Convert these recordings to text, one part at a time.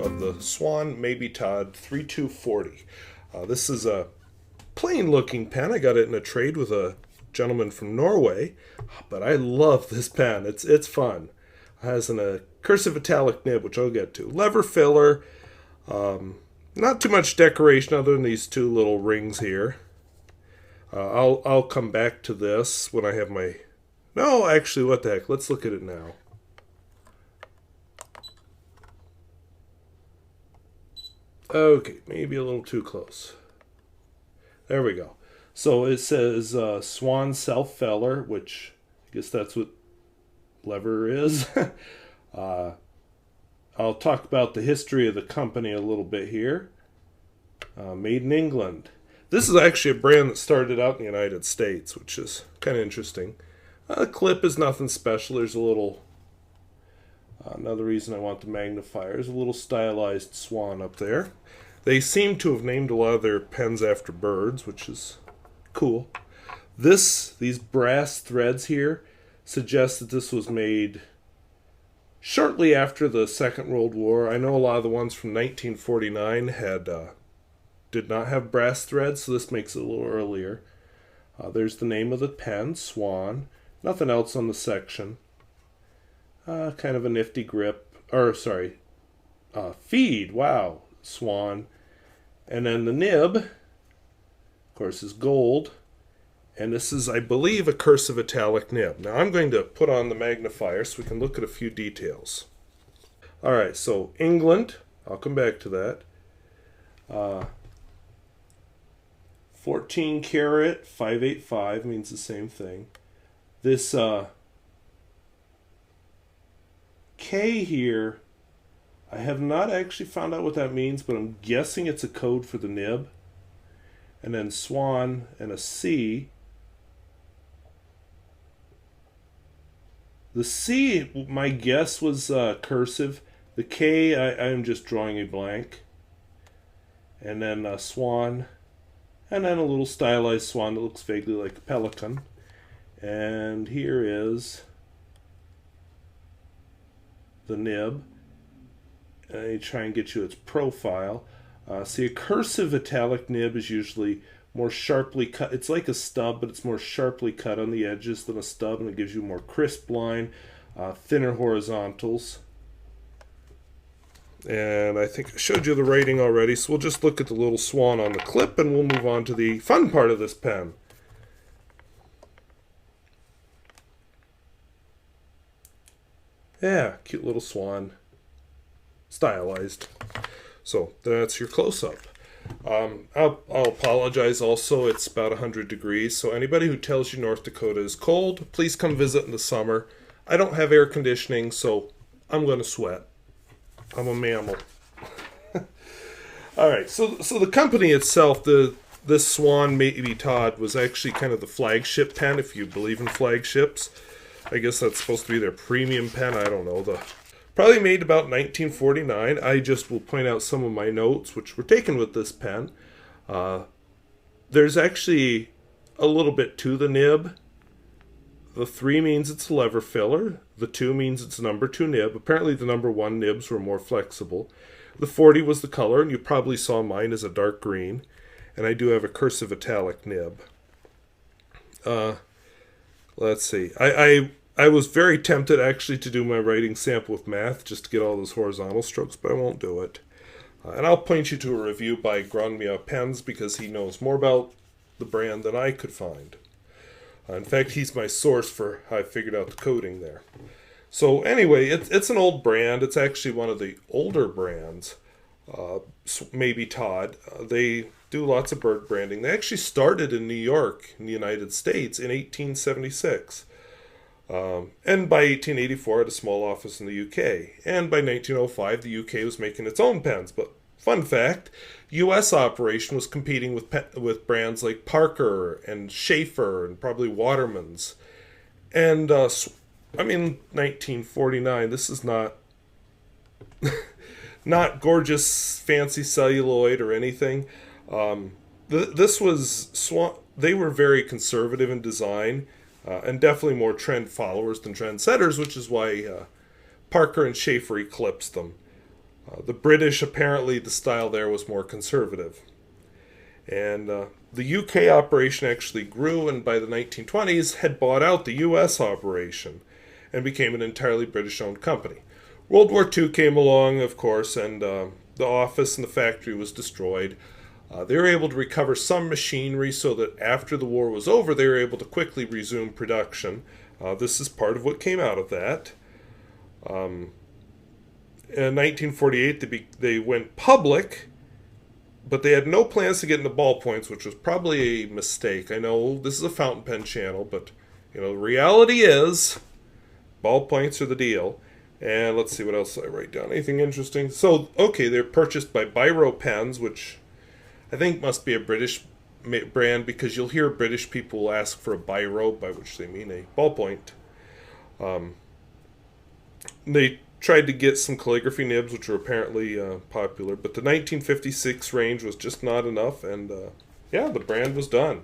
of the Swan Mabie Todd 3240. This is a plain looking pen. I got it in a trade with a gentleman from Norway, but I love this pen. It's fun. It has a cursive italic nib, which I'll get to. Lever filler. Not too much decoration other than these two little rings here. I'll come back to this when I have my... No, actually, what the heck? Let's look at it now. Okay, maybe a little too close. There we go. So it says Swan Self Feller, which I guess that's what lever is. I'll talk about the history of the company a little bit here. Made in England. This is actually a brand that started out in the United States, which is kind of interesting. The clip is nothing special. There's a little... another reason I want the magnifier is a little stylized swan up there. They seem to have named a lot of their pens after birds, which is cool. These brass threads here suggest that this was made shortly after the Second World War. I know a lot of the ones from 1949 did not have brass threads, so this makes it a little earlier. There's the name of the pen, Swan. Nothing else on the section. Kind of a nifty grip, feed, wow, Swan. And then the nib, of course, is gold. And this is, I believe, a cursive italic nib. Now I'm going to put on the magnifier so we can look at a few details. Alright, so England, I'll come back to that. 14 karat, 585 means the same thing. This K here, I have not actually found out what that means, but I'm guessing it's a code for the nib. And then Swan and a C. The C, my guess was cursive. The K, I'm just drawing a blank. And then Swan. And then a little stylized swan that looks vaguely like a pelican. And here is the nib. And I try and get you its profile. See, a cursive italic nib is usually more sharply cut. It's like a stub, but it's more sharply cut on the edges than a stub, and it gives you more crisp line, thinner horizontals. And I think I showed you the writing already, so we'll just look at the little swan on the clip, and we'll move on to the fun part of this pen. Yeah, cute little swan. Stylized. So that's your close-up. I'll apologize also, it's about 100 degrees, so anybody who tells you North Dakota is cold, please come visit in the summer. I don't have air conditioning, so I'm going to sweat. I'm a mammal. Alright, so the company itself, this Swan Mabie Todd was actually kind of the flagship pen, if you believe in flagships. I guess that's supposed to be their premium pen, I don't know. Probably made about 1949. I just will point out some of my notes, which were taken with this pen. There's actually a little bit to the nib. The 3 means it's a lever filler. The 2 means it's a number 2 nib. Apparently the number 1 nibs were more flexible. The 40 was the color, and you probably saw mine as a dark green. And I do have a cursive italic nib. Let's see. I was very tempted actually to do my writing sample with math just to get all those horizontal strokes, but I won't do it. And I'll point you to a review by Gronmia Pens because he knows more about the brand than I could find. In fact, he's my source for how I figured out the coding there. So anyway, it's an old brand. It's actually one of the older brands, Mabie Todd. They do lots of bird branding. They actually started in New York, in the United States, in 1876. And by 1884, had a small office in the UK. And by 1905, the UK was making its own pens. But fun fact, U.S. operation was competing with brands like Parker and Schaefer and probably Waterman's. And, 1949, this is not not gorgeous, fancy celluloid or anything. This was Swan. They were very conservative in design. And definitely more trend followers than trend setters, which is why Parker and Schaefer eclipsed them. The British, apparently the style there was more conservative. And the UK operation actually grew, and by the 1920s had bought out the US operation and became an entirely British-owned company. World War II came along, of course, and the office and the factory was destroyed. They were able to recover some machinery so that after the war was over, they were able to quickly resume production. This is part of what came out of that. In 1948, they went public, but they had no plans to get into ballpoints, which was probably a mistake. I know this is a fountain pen channel, but the reality is ballpoints are the deal. And let's see what else I write down. Anything interesting? So, okay, they're purchased by Biro Pens, which I think must be a British brand, because you'll hear British people ask for a biro, by which they mean a ballpoint. They tried to get some calligraphy nibs, which were apparently popular, but the 1956 range was just not enough, and yeah, the brand was done.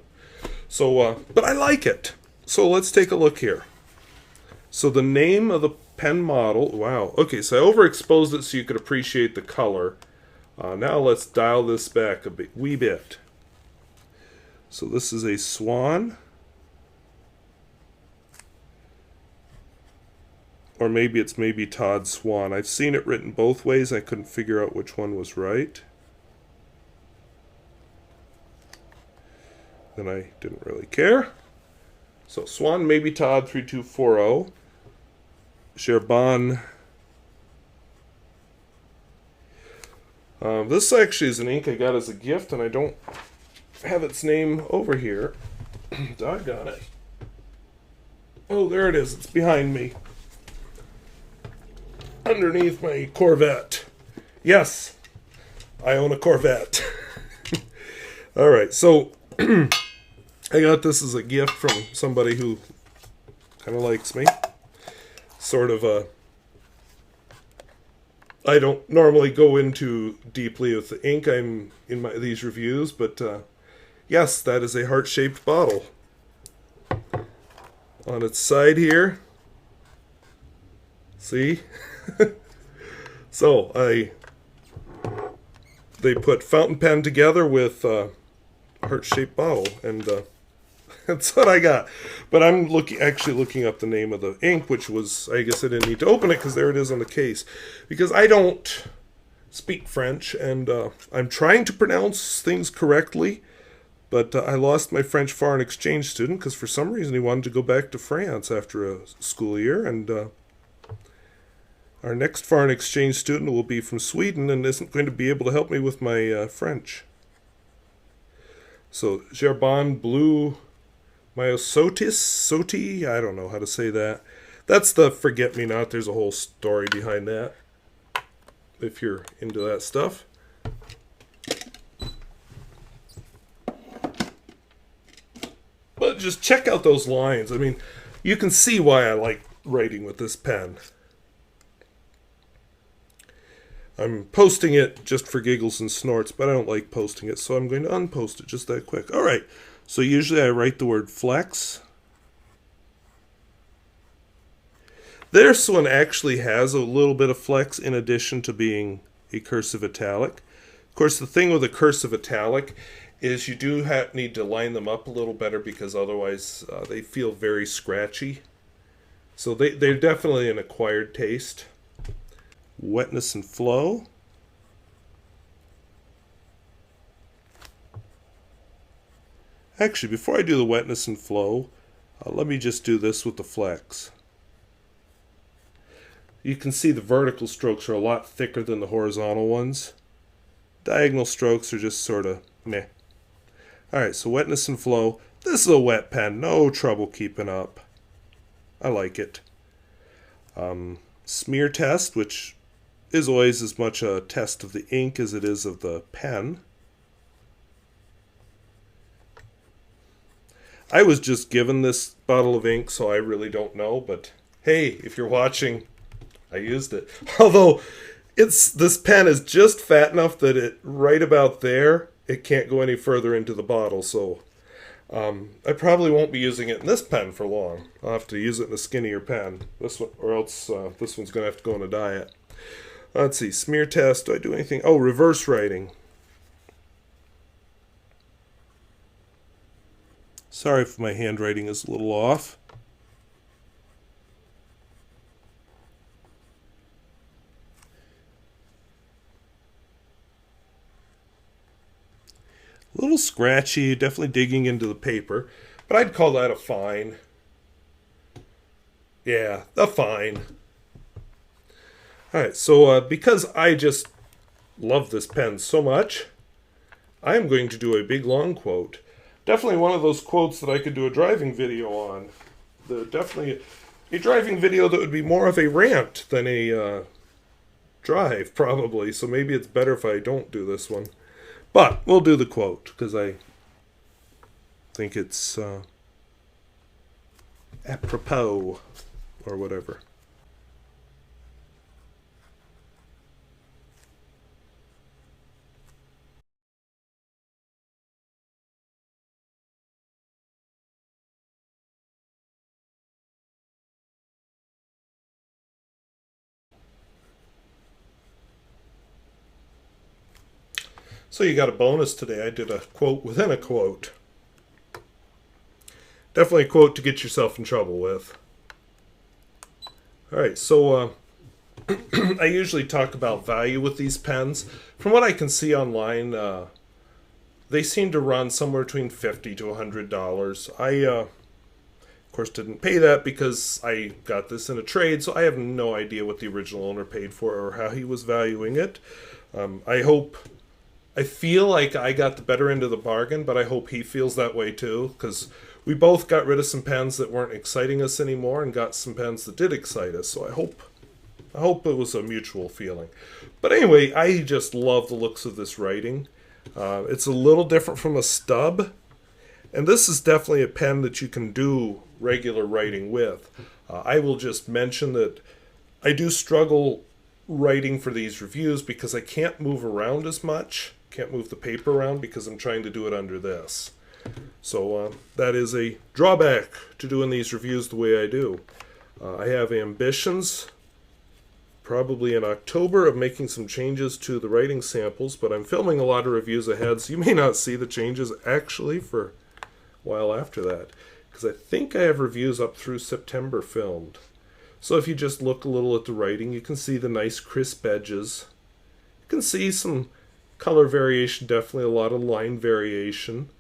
So, but I like it. So let's take a look here. So the name of the pen model, wow, okay, so I overexposed it so you could appreciate the color. Now let's dial this back a wee bit. So this is a Swan, or maybe it's Mabie Todd Swan. I've seen it written both ways. I couldn't figure out which one was right. Then I didn't really care. So Swan Mabie Todd 3240. Sherbon. This actually is an ink I got as a gift, and I don't have its name over here. Doggone it. Oh, there it is. It's behind me. Underneath my Corvette. Yes, I own a Corvette. Alright, so I got this as a gift from somebody who kind of likes me. Sort of I don't normally go into deeply with the ink I'm in these reviews, but yes, that is a heart-shaped bottle. On its side here, see? So they put fountain pen together with a heart-shaped bottle, and that's what I got. But I'm actually looking up the name of the ink, which was, I guess I didn't need to open it because there it is on the case. Because I don't speak French, and I'm trying to pronounce things correctly, but I lost my French foreign exchange student because for some reason he wanted to go back to France after a school year, and our next foreign exchange student will be from Sweden and isn't going to be able to help me with my French. So, Gerbon Blue Myosotis, I don't know how to say that. That's the forget-me-not. There's a whole story behind that, if you're into that stuff. But just check out those lines. I mean, you can see why I like writing with this pen. I'm posting it just for giggles and snorts, but I don't like posting it, so I'm going to unpost it just that quick. All right, so usually I write the word flex. This one actually has a little bit of flex in addition to being a cursive italic. Of course, the thing with a cursive italic is you do need to line them up a little better because otherwise they feel very scratchy. So they're definitely an acquired taste. Wetness and Flow. Actually, before I do the Wetness and Flow, let me just do this with the flex. You can see the vertical strokes are a lot thicker than the horizontal ones. Diagonal strokes are just sort of meh. Alright, so Wetness and Flow. This is a wet pen, no trouble keeping up. I like it. Smear test, which is always as much a test of the ink as it is of the pen. I was just given this bottle of ink, so I really don't know, but hey, if you're watching, I used it. Although, this pen is just fat enough that it, right about there, it can't go any further into the bottle, so I probably won't be using it in this pen for long. I'll have to use it in a skinnier pen, this one, or else this one's going to have to go on a diet. Let's see, smear test. Do I do anything? Oh, reverse writing. Sorry if my handwriting is a little off. A little scratchy, definitely digging into the paper, but I'd call that a fine. Yeah, a fine. Alright, so because I just love this pen so much, I am going to do a big long quote. Definitely one of those quotes that I could do a driving video on. Definitely a driving video that would be more of a rant than a drive, probably. So maybe it's better if I don't do this one. But we'll do the quote, because I think it's apropos, or whatever. So you got a bonus today. I did a quote within a quote. Definitely a quote to get yourself in trouble with. Alright, so I usually talk about value with these pens. From what I can see online, they seem to run somewhere between $50 to $100. I, of course, didn't pay that because I got this in a trade, so I have no idea what the original owner paid for or how he was valuing it. I feel like I got the better end of the bargain, but I hope he feels that way too, because we both got rid of some pens that weren't exciting us anymore and got some pens that did excite us. So I hope it was a mutual feeling. But anyway, I just love the looks of this writing. It's a little different from a stub, and this is definitely a pen that you can do regular writing with. I will just mention that I do struggle writing for these reviews because I can't move around as much. Can't move the paper around because I'm trying to do it under this. So that is a drawback to doing these reviews the way I do. I have ambitions probably in October of making some changes to the writing samples, but I'm filming a lot of reviews ahead, so you may not see the changes actually for a while after that, because I think I have reviews up through September filmed. So if you just look a little at the writing, you can see the nice crisp edges. You can see some color variation, definitely a lot of line variation.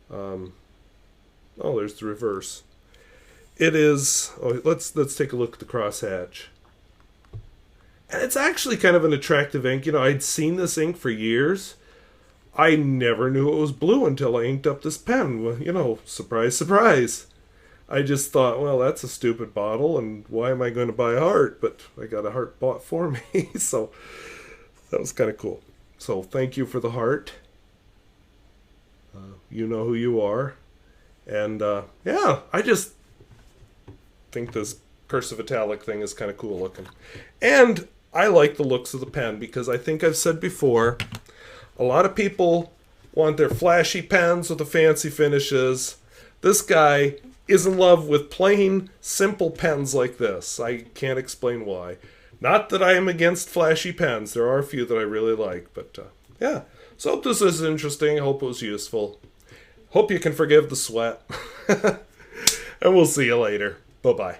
Oh, there's the reverse. It is, let's take a look at the crosshatch. And it's actually kind of an attractive ink. You know, I'd seen this ink for years. I never knew it was blue until I inked up this pen. Well, you know, surprise, surprise. I just thought, well, that's a stupid bottle, and why am I going to buy a heart? But I got a heart bought for me, so that was kind of cool. So thank you for the heart. You know who you are. And yeah, I just think this cursive italic thing is kind of cool looking. And I like the looks of the pen because I think I've said before, a lot of people want their flashy pens with the fancy finishes. This guy is in love with plain, simple pens like this. I can't explain why. Not that I am against flashy pens. There are a few that I really like, but yeah. So hope this is interesting. Hope it was useful. Hope you can forgive the sweat. And we'll see you later. Bye-bye.